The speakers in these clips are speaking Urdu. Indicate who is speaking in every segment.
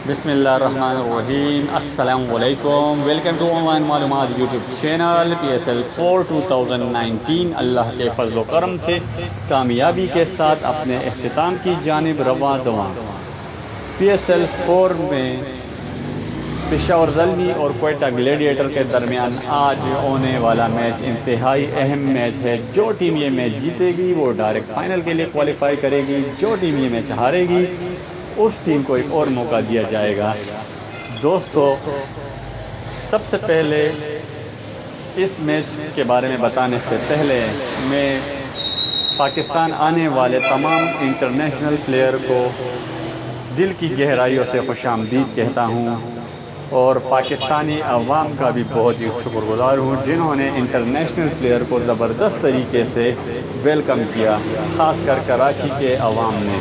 Speaker 1: بسم اللہ الرحمن الرحیم، السلام علیکم، ویلکم ٹو آن لائن معلومات یوٹیوب چینل PSL 4 2019 اللہ کے فضل و کرم سے کامیابی کے ساتھ اپنے اختتام کی جانب رواں دواں۔ PSL 4 میں پشاور زلمی اور کوئٹہ گلیڈیٹر کے درمیان آج ہونے والا میچ انتہائی اہم میچ ہے۔ جو ٹیم یہ میچ جیتے گی وہ ڈائریکٹ فائنل کے لیے کوالیفائی کرے گی، جو ٹیم یہ میچ ہارے گی اس ٹیم کو ایک اور موقع دیا جائے گا۔ دوستو، سب سے پہلے اس میچ کے بارے میں بتانے سے پہلے میں پاکستان آنے والے تمام انٹرنیشنل پلیئر کو دل کی گہرائیوں سے خوش آمدید کہتا ہوں، اور پاکستانی عوام کا بھی بہت ہی شکر گزار ہوں جنہوں نے انٹرنیشنل پلیئر کو زبردست طریقے سے ویلکم کیا، خاص کر کراچی کے عوام نے۔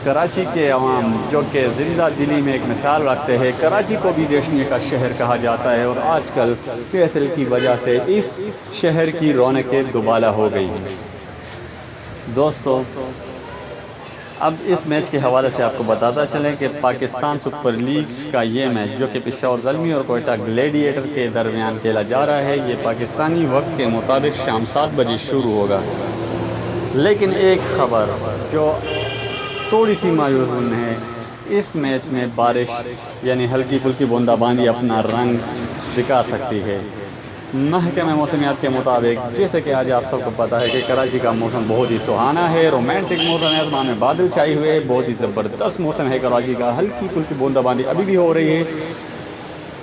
Speaker 1: کراچی کے عوام جو کہ زندہ دلی میں ایک مثال رکھتے ہیں، کراچی کو بھی ریشمی کا شہر کہا جاتا ہے، اور آج کل PSL کی وجہ سے اس شہر کی رونقیں دوبالا ہو گئی ہیں۔ دوستو، اب اس میچ کے حوالے سے آپ کو بتاتا چلیں کہ پاکستان سپر لیگ کا یہ میچ جو کہ پشاور زلمی اور کوئٹہ گلیڈیٹر کے درمیان کھیلا جا رہا ہے، یہ پاکستانی وقت کے مطابق شام 7 بجے شروع ہوگا۔ لیکن ایک خبر جو تھوڑی سی مایوس کن ہے، اس میچ میں بارش یعنی ہلکی پھلکی بوندا باندی اپنا رنگ دکھا سکتی ہے۔ محکمہ موسمیات کے مطابق، جیسے کہ آج آپ سب کو پتہ ہے کہ کراچی کا موسم بہت ہی سہانا ہے، رومانٹک موسم ہے، آسمان میں بادل چھائے ہوئے ہیں، بہت ہی زبردست موسم ہے کراچی کا۔ ہلکی پھلکی بوندا باندی ابھی بھی ہو رہی ہے،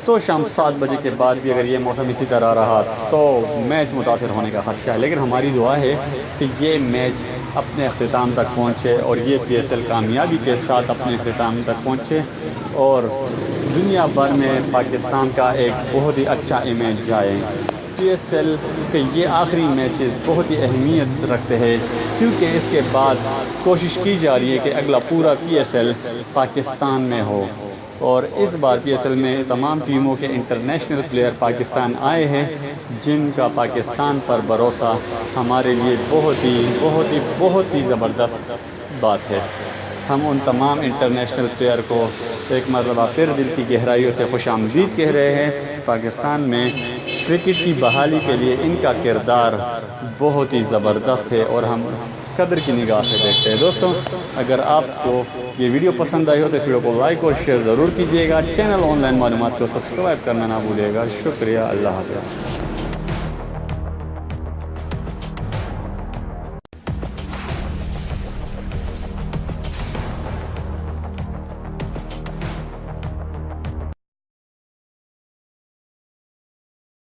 Speaker 1: تو شام 7 بجے کے بعد بھی اگر یہ موسم اسی طرح رہا تو میچ متاثر ہونے کا خدشہ ہے۔ لیکن ہماری دعا ہے کہ یہ میچ اپنے اختتام تک پہنچے اور یہ PSL کامیابی کے ساتھ اپنے اختتام تک پہنچے اور دنیا بھر میں پاکستان کا ایک بہت ہی اچھا امیج جائے۔ PSL کے یہ آخری میچز بہت ہی اہمیت رکھتے ہیں، کیونکہ اس کے بعد کوشش کی جا رہی ہے کہ اگلا پورا PSL پاکستان میں ہو، اور اس بار PSL میں تمام ٹیموں کے انٹرنیشنل پلیئر پاکستان آئے ہیں، جن کا پاکستان پر بھروسہ ہمارے لیے بہت ہی زبردست بات ہے۔ ہم ان تمام انٹرنیشنل پلیئر کو ایک مرتبہ پھر دل کی گہرائیوں سے خوش آمدید کہہ رہے ہیں۔ پاکستان میں کرکٹ کی بحالی کے لیے ان کا کردار بہت ہی زبردست ہے اور ہم قدر کی نگاہ سے دیکھتے ہیں۔ دوستوں، اگر آپ کو یہ ویڈیو پسند آئی ہو تو اس ویڈیو کو لائک اور شیئر ضرور کیجیے گا۔ چینل آن لائن معلومات کو سبسکرائب کرنا نہ بھولیے گا۔ شکریہ، اللہ حافظ۔